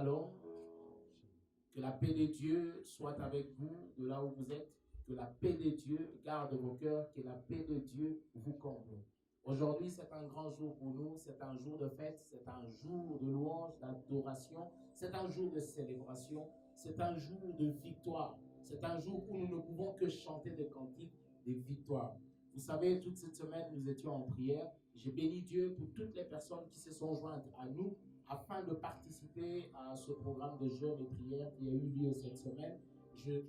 Shalom. Que la paix de Dieu soit avec vous de là où vous êtes. Que la paix de Dieu garde vos cœurs. Que la paix de Dieu vous comble. Aujourd'hui, c'est un grand jour pour nous. C'est un jour de fête. C'est un jour de louange, d'adoration. C'est un jour de célébration. C'est un jour de victoire. C'est un jour où nous ne pouvons que chanter des cantiques de victoire. Vous savez, toute cette semaine, nous étions en prière. J'ai béni Dieu pour toutes les personnes qui se sont jointes à nous afin de participer à ce programme de jeûne et prière qui a eu lieu cette semaine. Je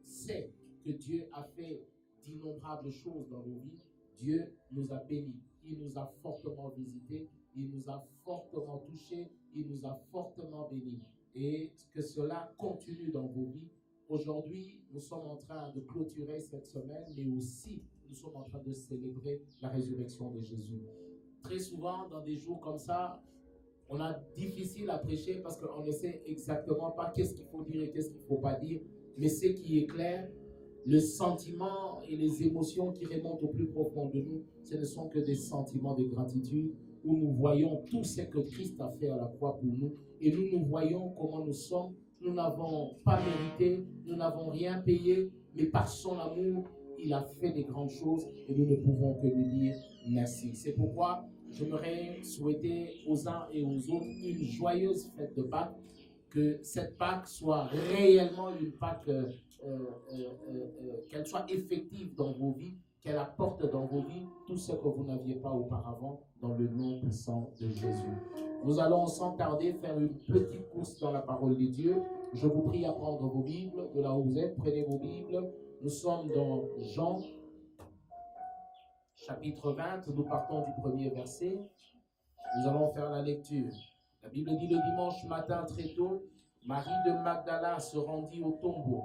sais que Dieu a fait d'innombrables choses dans nos vies. Dieu nous a bénis. Il nous a fortement visités. Il nous a fortement touchés. Il nous a fortement bénis. Et que cela continue dans vos vies. Aujourd'hui, nous sommes en train de clôturer cette semaine, mais aussi nous sommes en train de célébrer la résurrection de Jésus. Très souvent, dans des jours comme ça, on a difficile à prêcher parce qu'on ne sait exactement pas qu'est-ce qu'il faut dire et qu'est-ce qu'il ne faut pas dire. Mais ce qui est clair, le sentiment et les émotions qui remontent au plus profond de nous, ce ne sont que des sentiments de gratitude où nous voyons tout ce que Christ a fait à la croix pour nous et nous voyons comment nous sommes. Nous n'avons pas mérité, nous n'avons rien payé, mais par son amour, il a fait des grandes choses et nous ne pouvons que lui dire merci. C'est pourquoi j'aimerais souhaiter aux uns et aux autres une joyeuse fête de Pâques, que cette Pâques soit réellement une Pâques, qu'elle soit effective dans vos vies, qu'elle apporte dans vos vies tout ce que vous n'aviez pas auparavant dans le nom puissant de Jésus. Nous allons sans tarder faire une petite course dans la parole de Dieu. Je vous prie à prendre vos Bibles de là où vous êtes. Prenez vos Bibles. Nous sommes dans Jean chapitre 20, nous partons du premier verset. Nous allons faire la lecture. La Bible dit: le dimanche matin très tôt, Marie de Magdala se rendit au tombeau.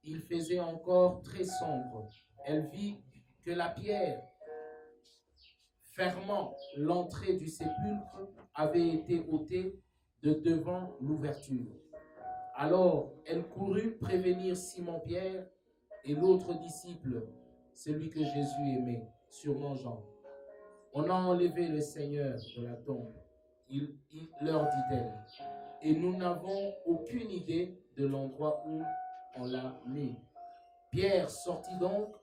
Il faisait encore très sombre. Elle vit que la pierre fermant l'entrée du sépulcre avait été ôtée de devant l'ouverture. Alors elle courut prévenir Simon-Pierre et l'autre disciple, celui que Jésus aimait, sûrement Jean. On a enlevé le Seigneur de la tombe. Il leur dit-elle, et nous n'avons aucune idée de l'endroit où on l'a mis. Pierre sortit donc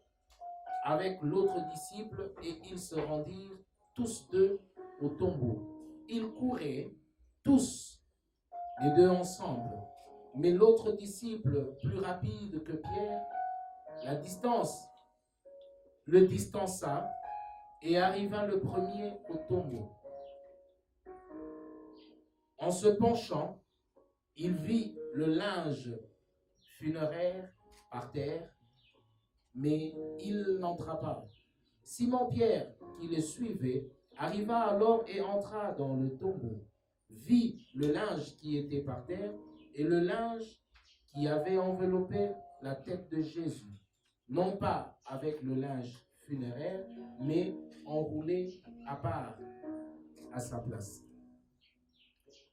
avec l'autre disciple et ils se rendirent tous deux au tombeau. Ils couraient tous les deux ensemble, mais l'autre disciple, plus rapide que Pierre, le distança et arriva le premier au tombeau. En se penchant, il vit le linge funéraire par terre, mais il n'entra pas. Simon-Pierre, qui le suivait, arriva alors et entra dans le tombeau, vit le linge qui était par terre et le linge qui avait enveloppé la tête de Jésus, non pas avec le linge funéraire, mais enroulé à part, à sa place.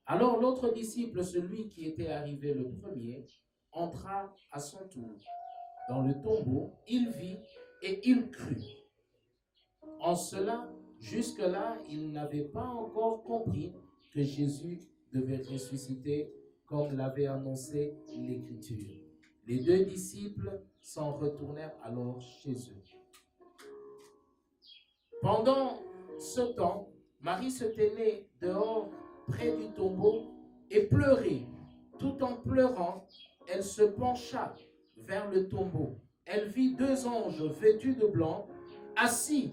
Alors l'autre disciple, celui qui était arrivé le premier, entra à son tour dans le tombeau, il vit et il crut. En cela, jusque-là, il n'avait pas encore compris que Jésus devait ressusciter comme l'avait annoncé l'Écriture. Les deux disciples s'en retournèrent alors chez eux. Pendant ce temps, Marie se tenait dehors près du tombeau et pleurait. Tout en pleurant, elle se pencha vers le tombeau. Elle vit deux anges vêtus de blanc, assis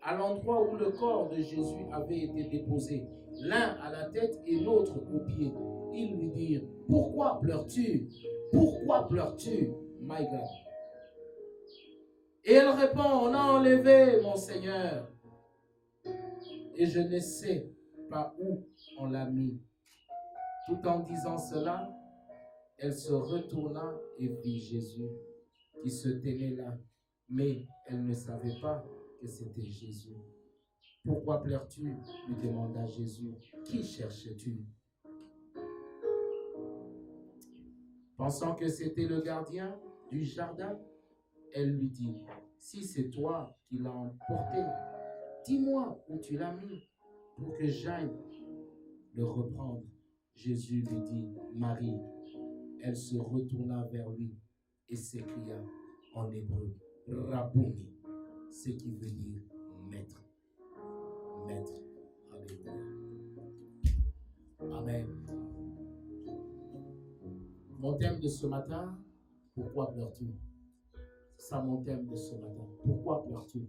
à l'endroit où le corps de Jésus avait été déposé, l'un à la tête et l'autre aux pieds. Ils lui dirent: pourquoi pleures-tu? Pourquoi pleures-tu, my God? Et elle répond: on a enlevé mon Seigneur et je ne sais pas où on l'a mis. Tout en disant cela, elle se retourna et vit Jésus qui se tenait là, mais elle ne savait pas que c'était Jésus. Pourquoi pleures-tu? Lui demanda Jésus. Qui cherches-tu? Pensant que c'était le gardien du jardin, elle lui dit: si c'est toi qui l'as emporté, dis-moi où tu l'as mis pour que j'aille le reprendre. Jésus lui dit, Marie. Elle se retourna vers lui et s'écria en hébreu, Rabouni, ce qui veut dire maître. Maître. Alléluia. Amen. Mon thème de ce matin, pourquoi pleures-tu? C'est ça mon thème de ce matin. Pourquoi pleures-tu?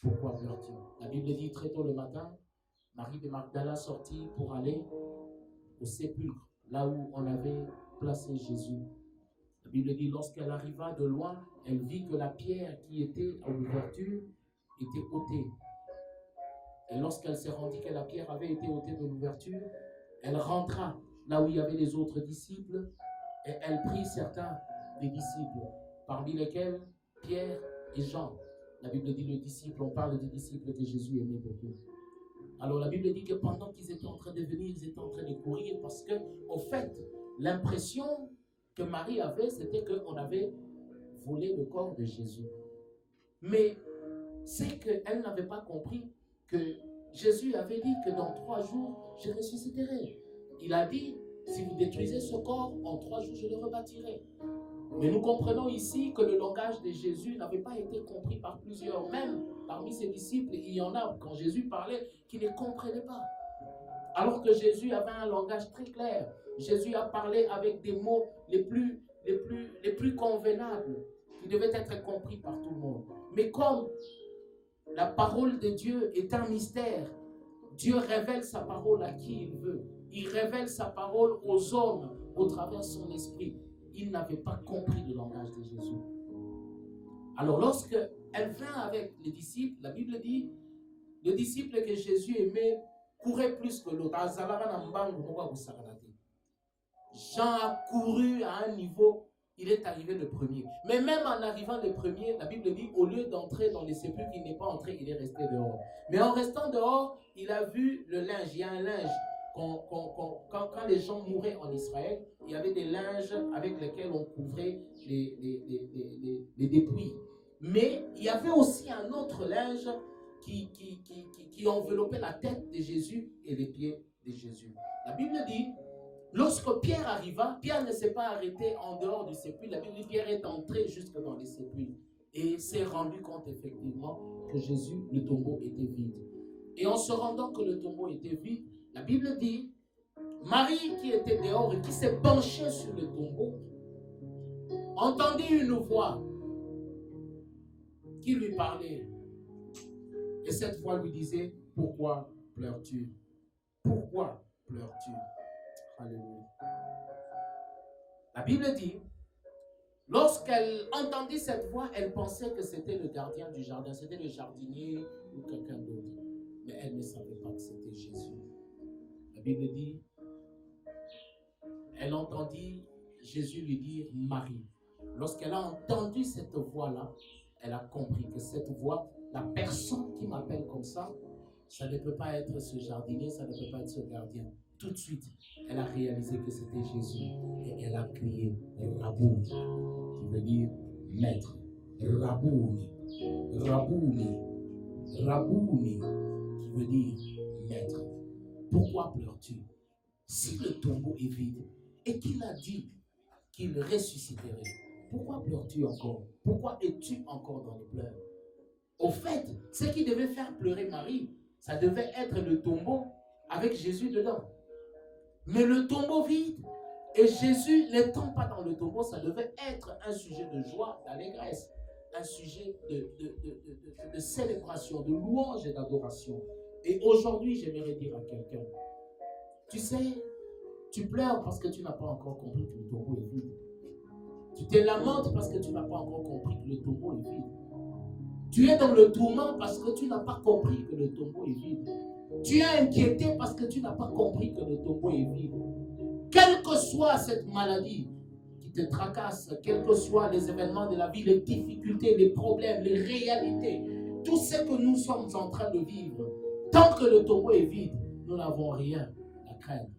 Pourquoi pleures-tu? La Bible dit très tôt le matin, Marie de Magdala sortit pour aller au sépulcre, là où on avait placé Jésus. La Bible dit, lorsqu'elle arriva de loin, elle vit que la pierre qui était à l'ouverture était ôtée. Et lorsqu'elle s'est rendue que la pierre avait été ôtée de l'ouverture, elle rentra là où il y avait les autres disciples et elle prit certains des disciples, parmi lesquels Pierre et Jean. La Bible dit le disciple, on parle des disciples que Jésus aimait beaucoup. Alors la Bible dit que pendant qu'ils étaient en train de venir, ils étaient en train de courir parce que, au fait, l'impression que Marie avait, c'était qu'on avait volé le corps de Jésus. Mais c'est qu'elle n'avait pas compris que Jésus avait dit que dans 3 jours, je ressusciterai. Il a dit, si vous détruisez ce corps, en 3 jours, je le rebâtirai. Mais nous comprenons ici que le langage de Jésus n'avait pas été compris par plusieurs. Même parmi ses disciples, il y en a, quand Jésus parlait, qui ne comprenaient pas. Alors que Jésus avait un langage très clair. Jésus a parlé avec des mots les plus convenables, qui devaient être compris par tout le monde. Mais comme la parole de Dieu est un mystère, Dieu révèle sa parole à qui il veut. Il révèle sa parole aux hommes au travers de son esprit. Il n'avait pas compris le langage de Jésus. Alors lorsque elle vint avec les disciples, la Bible dit, le disciple que Jésus aimait courait plus que l'autre. Jean a couru à un niveau, il est arrivé le premier. Mais même en arrivant le premier, la Bible dit, au lieu d'entrer dans les sépulcres, il n'est pas entré, il est resté dehors. Mais en restant dehors, il a vu le linge. Il y a un linge. Quand les gens mouraient en Israël, il y avait des linges avec lesquels on couvrait les dépouilles. Mais il y avait aussi un autre linge qui enveloppait la tête de Jésus et les pieds de Jésus. La Bible dit, lorsque Pierre arriva, Pierre ne s'est pas arrêté en dehors du sépulcre. La Bible dit, Pierre est entré jusque dans les sépulcres et s'est rendu compte effectivement que Jésus, le tombeau était vide. Et en se rendant que le tombeau était vide, la Bible dit, Marie qui était dehors et qui s'est penchée sur le tombeau, entendit une voix qui lui parlait. Et cette voix lui disait, pourquoi pleures-tu? Pourquoi pleures-tu? Alléluia. La Bible dit, lorsqu'elle entendit cette voix, elle pensait que c'était le gardien du jardin, c'était le jardinier ou quelqu'un d'autre. Mais elle ne savait pas que c'était Jésus. La Bible dit, elle entendit Jésus lui dire Marie. Lorsqu'elle a entendu cette voix-là, elle a compris que cette voix, la personne qui m'appelle comme ça ne peut pas être ce jardinier, ça ne peut pas être ce gardien. Tout de suite, elle a réalisé que c'était Jésus et elle a crié Rabouni, qui veut dire maître. Rabouni, Rabouni, Rabouni, qui veut dire maître. Pourquoi pleures-tu? Si le tombeau est vide et qu'il a dit qu'il ressusciterait, pourquoi pleures-tu encore? Pourquoi es-tu encore dans les pleurs? Au fait, ce qui devait faire pleurer Marie, ça devait être le tombeau avec Jésus dedans. Mais le tombeau vide et Jésus n'étant pas dans le tombeau, ça devait être un sujet de joie, d'allégresse, un sujet de célébration, de louange et d'adoration. Et aujourd'hui, j'aimerais dire à quelqu'un, tu sais, tu pleures parce que tu n'as pas encore compris que le tombeau est vide. Tu te lamentes parce que tu n'as pas encore compris que le tombeau est vide. Tu es dans le tourment parce que tu n'as pas compris que le tombeau est vide. Tu es inquiété parce que tu n'as pas compris que le tombeau est vide. Quelle que soit cette maladie qui te tracasse, quels que soient les événements de la vie, les difficultés, les problèmes, les réalités, tout ce que nous sommes en train de vivre, tant que le tombeau est vide, nous n'avons rien à craindre.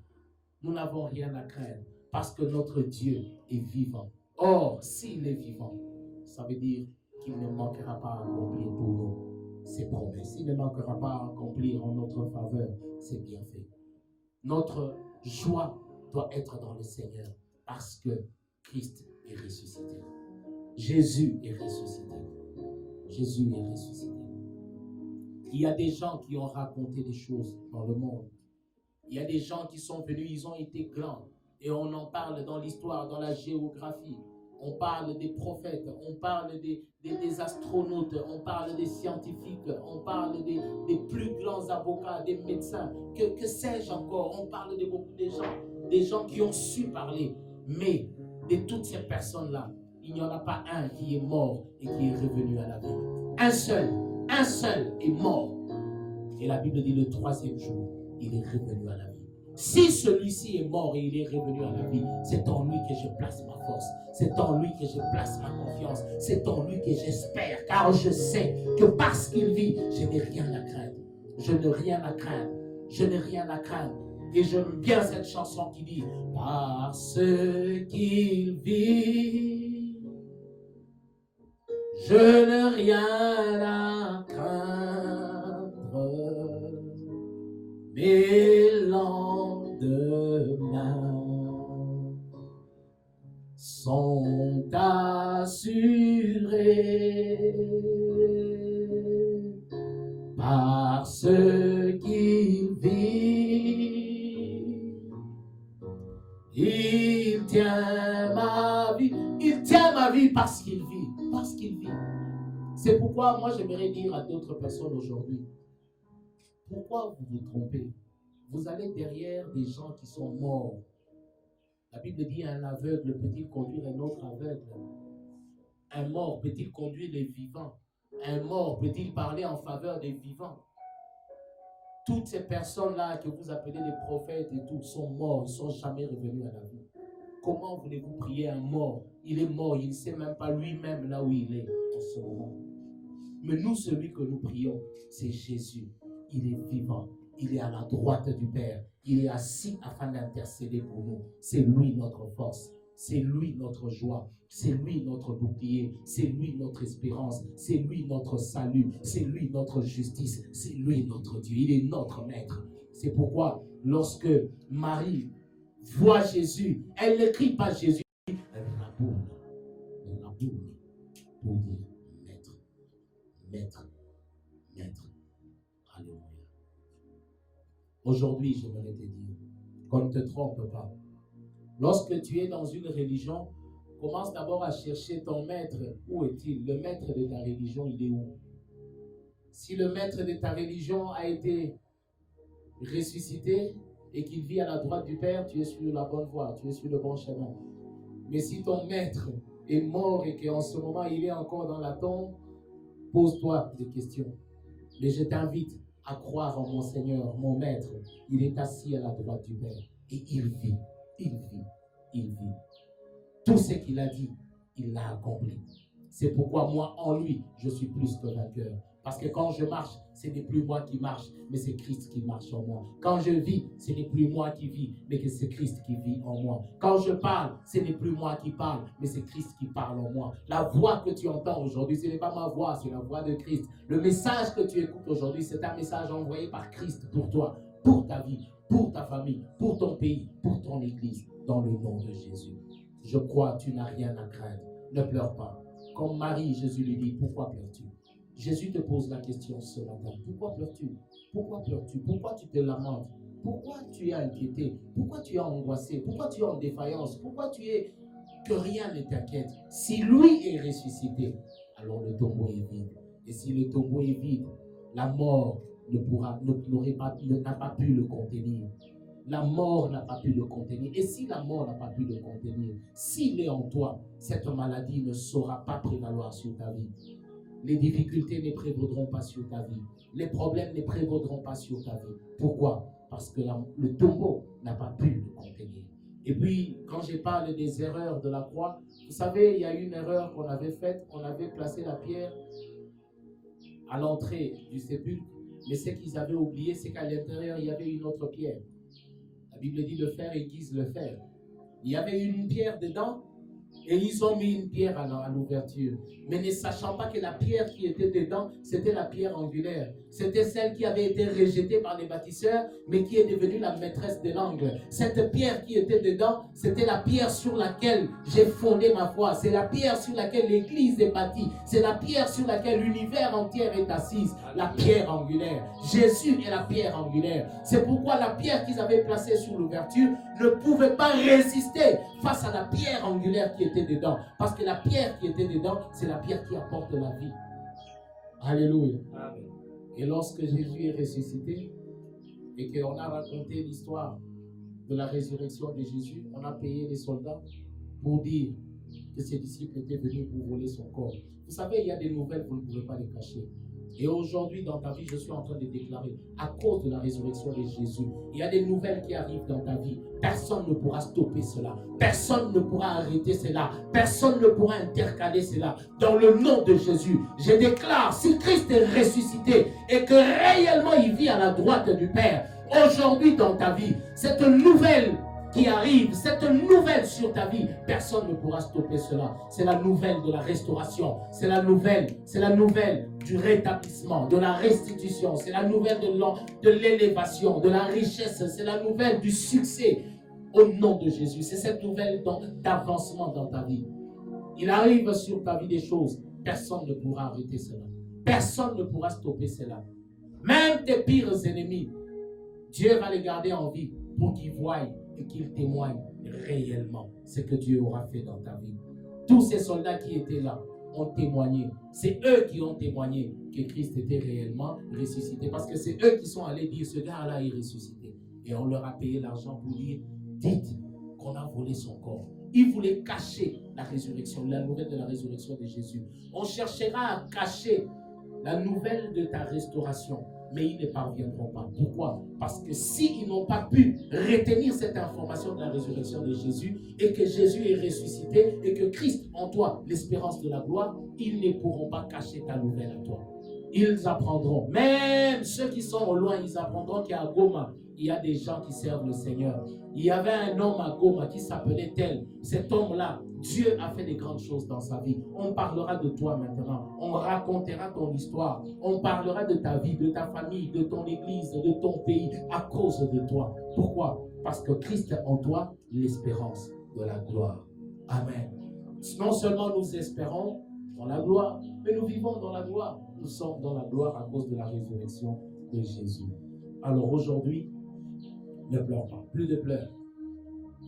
Nous n'avons rien à craindre parce que notre Dieu est vivant. Or, s'il est vivant, ça veut dire qu'il ne manquera pas à accomplir pour nous ses promesses. Il ne manquera pas à accomplir en notre faveur ses bienfaits. Notre joie doit être dans le Seigneur parce que Christ est ressuscité. Jésus est ressuscité. Jésus est ressuscité. Il y a des gens qui ont raconté des choses dans le monde. Il y a des gens qui sont venus, ils ont été grands. Et on en parle dans l'histoire, dans la géographie. On parle des prophètes, on parle des astronautes, on parle des scientifiques, on parle des plus grands avocats, des médecins. Que sais-je encore? On parle de beaucoup de gens, des gens qui ont su parler. Mais de toutes ces personnes-là, il n'y en a pas un qui est mort et qui est revenu à la vie. Un seul est mort. Et la Bible dit le troisième jour, il est revenu à la vie. Si celui-ci est mort et il est revenu à la vie, c'est en lui que je place ma force. C'est en lui que je place ma confiance. C'est en lui que j'espère. Car je sais que parce qu'il vit, je n'ai rien à craindre. Je n'ai rien à craindre. Je n'ai rien à craindre. Et j'aime bien cette chanson qui dit « Parce qu'il vit, je n'ai rien à craindre. Mes lendemains sont assurés parce qu'il vit. Il tient ma vie. Il tient ma vie parce qu'il vit. Parce qu'il vit. C'est pourquoi moi j'aimerais dire à d'autres personnes aujourd'hui, pourquoi vous vous trompez? Vous allez derrière des gens qui sont morts. La Bible dit un aveugle peut-il conduire un autre aveugle? Un mort peut-il conduire les vivants? Un mort peut-il parler en faveur des vivants? Toutes ces personnes-là que vous appelez les prophètes et tout sont morts, ils ne sont jamais revenus à la vie. Comment voulez-vous prier un mort? Il est mort, il ne sait même pas lui-même là où il est en ce moment. Mais nous, celui que nous prions, c'est Jésus. Il est vivant. Il est à la droite du Père. Il est assis afin d'intercéder pour nous. C'est lui notre force. C'est lui notre joie. C'est lui notre bouclier. C'est lui notre espérance. C'est lui notre salut. C'est lui notre justice. C'est lui notre Dieu. Il est notre maître. C'est pourquoi lorsque Marie voit Jésus, elle ne crie pas Jésus. Rabouni. Rabouni. Pour dire maître. Maître. Maître. Alléluia. Aujourd'hui, j'aimerais te dire qu'on ne te trompe pas. Lorsque tu es dans une religion, commence d'abord à chercher ton maître. Où est-il? Le maître de ta religion, il est où? Si le maître de ta religion a été ressuscité et qu'il vit à la droite du Père, tu es sur la bonne voie, tu es sur le bon chemin. Mais si ton maître est mort et qu'en ce moment il est encore dans la tombe, pose-toi des questions. Mais je t'invite à croire en mon Seigneur, mon maître. Il est assis à la droite du Père et il vit, il vit, il vit. Tout ce qu'il a dit, il l'a accompli. C'est pourquoi moi, en lui, je suis plus que vainqueur. Parce que quand je marche, ce n'est plus moi qui marche, mais c'est Christ qui marche en moi. Quand je vis, ce n'est plus moi qui vis, mais que c'est Christ qui vit en moi. Quand je parle, ce n'est plus moi qui parle, mais c'est Christ qui parle en moi. La voix que tu entends aujourd'hui, ce n'est pas ma voix, c'est la voix de Christ. Le message que tu écoutes aujourd'hui, c'est un message envoyé par Christ pour toi, pour ta vie, pour ta famille, pour ton pays, pour ton église, dans le nom de Jésus. Je crois que tu n'as rien à craindre. Ne pleure pas. Comme Marie, Jésus lui dit, pourquoi pleures-tu? Jésus te pose la question ce matin. Pourquoi pleures-tu? Pourquoi pleures-tu? Pourquoi tu te lamentes? Pourquoi tu es inquiété? Pourquoi tu es angoissé? Pourquoi tu es en défaillance? Pourquoi tu es que rien ne t'inquiète? Si lui est ressuscité, alors le tombeau est vide. Et si le tombeau est vide, la mort n'a pas pu le contenir. La mort n'a pas pu le contenir. Et si la mort n'a pas pu le contenir, s'il est en toi, cette maladie ne saura pas prévaloir sur ta vie. Les difficultés ne prévaudront pas sur ta vie. Les problèmes ne prévaudront pas sur ta vie. Pourquoi? Parce que le tombeau n'a pas pu le contenir. Et puis, quand je parle des erreurs de la croix, vous savez, il y a une erreur qu'on avait faite. On avait placé la pierre à l'entrée du sépulcre. Mais ce qu'ils avaient oublié, c'est qu'à l'intérieur, il y avait une autre pierre. La Bible dit le fer aiguise le fer. Il y avait une pierre dedans, Et ils ont mis une pierre à l'ouverture. Mais ne sachant pas que la pierre qui était dedans, c'était la pierre angulaire. C'était celle qui avait été rejetée par les bâtisseurs, mais qui est devenue la maîtresse de l'angle. Cette pierre qui était dedans, c'était la pierre sur laquelle j'ai fondé ma foi. C'est la pierre sur laquelle l'église est bâtie. C'est la pierre sur laquelle l'univers entier est assis. La pierre angulaire. Jésus est la pierre angulaire. C'est pourquoi la pierre qu'ils avaient placée sur l'ouverture ne pouvait pas résister face à la pierre angulaire qui était dedans. Parce que la pierre qui était dedans, c'est la pierre qui apporte la vie. Alléluia. Amen. Et lorsque Jésus est ressuscité et qu'on a raconté l'histoire de la résurrection de Jésus, on a payé les soldats pour dire que ses disciples étaient venus pour voler son corps. Vous savez, il y a des nouvelles, vous ne pouvez pas les cacher. Et aujourd'hui, dans ta vie, je suis en train de déclarer, à cause de la résurrection de Jésus, il y a des nouvelles qui arrivent dans ta vie. Personne ne pourra stopper cela. Personne ne pourra arrêter cela. Personne ne pourra intercaler cela. Dans le nom de Jésus, je déclare, si Christ est ressuscité et que réellement il vit à la droite du Père, aujourd'hui dans ta vie, cette nouvelle qui arrive, cette nouvelle sur ta vie, personne ne pourra stopper cela. C'est la nouvelle de la restauration, c'est la nouvelle du rétablissement, de la restitution, c'est la nouvelle de l'élévation, de la richesse, c'est la nouvelle du succès au nom de Jésus. C'est cette nouvelle d'avancement dans ta vie. Il arrive sur ta vie des choses, personne ne pourra arrêter cela. Personne ne pourra stopper cela. Même tes pires ennemis, Dieu va les garder en vie pour qu'ils voient et qu'ils témoignent réellement ce que Dieu aura fait dans ta vie. Tous ces soldats qui étaient là ont témoigné. C'est eux qui ont témoigné que Christ était réellement ressuscité. Parce que c'est eux qui sont allés dire, ce gars-là est ressuscité. Et on leur a payé l'argent pour dire, dites qu'on a volé son corps. Ils voulaient cacher la résurrection, la nouvelle de la résurrection de Jésus. On cherchera à cacher la nouvelle de ta restauration. Mais ils ne parviendront pas. Pourquoi? Parce que s'ils n'ont pas pu retenir cette information de la résurrection de Jésus et que Jésus est ressuscité et que Christ en toi, l'espérance de la gloire, ils ne pourront pas cacher ta nouvelle à toi. Ils apprendront. Même ceux qui sont au loin, ils apprendront qu'à Goma, il y a des gens qui servent le Seigneur. Il y avait un homme à Goma qui s'appelait tel. Cet homme-là, Dieu a fait des grandes choses dans sa vie. On parlera de toi maintenant. On racontera ton histoire. On parlera de ta vie, de ta famille, de ton église, de ton pays, à cause de toi. Pourquoi? Parce que Christ est en toi, l'espérance de la gloire. Amen. Non seulement nous espérons dans la gloire, mais nous vivons dans la gloire. Nous sommes dans la gloire à cause de la résurrection de Jésus. Alors aujourd'hui, ne pleure pas. Plus de pleurs.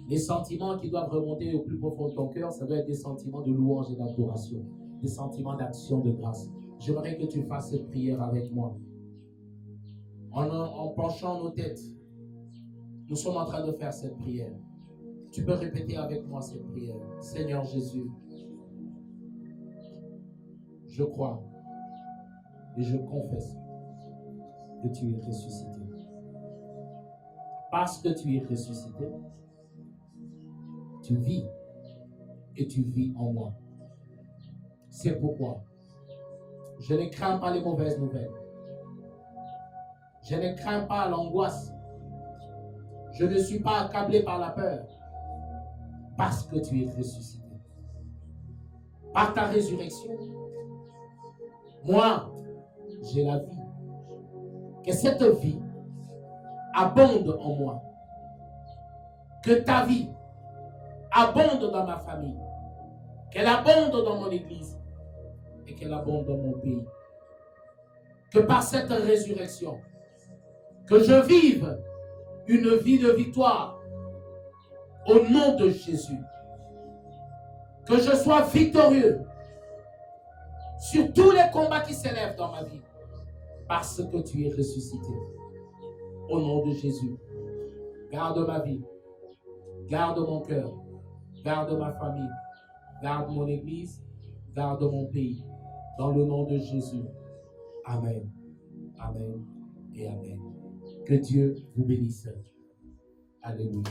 Les sentiments qui doivent remonter au plus profond de ton cœur, ça doit être des sentiments de louange et d'adoration, des sentiments d'action de grâce. J'aimerais que tu fasses cette prière avec moi. En penchant nos têtes, nous sommes en train de faire cette prière. Tu peux répéter avec moi cette prière. Seigneur Jésus, je crois et je confesse que tu es ressuscité. Parce que tu es ressuscité, tu vis et tu vis en moi. C'est pourquoi je ne crains pas les mauvaises nouvelles. Je ne crains pas l'angoisse. Je ne suis pas accablé par la peur. Parce que tu es ressuscité. Par ta résurrection, moi, j'ai la vie. Que cette vie abonde en moi. Que ta vie abonde dans ma famille, qu'elle abonde dans mon église et qu'elle abonde dans mon pays. Que par cette résurrection, que je vive une vie de victoire au nom de Jésus. Que je sois victorieux sur tous les combats qui s'élèvent dans ma vie parce que tu es ressuscité. Au nom de Jésus, garde ma vie, garde mon cœur, garde ma famille, garde mon église, garde mon pays. Dans le nom de Jésus. Amen. Amen et amen. Que Dieu vous bénisse. Alléluia.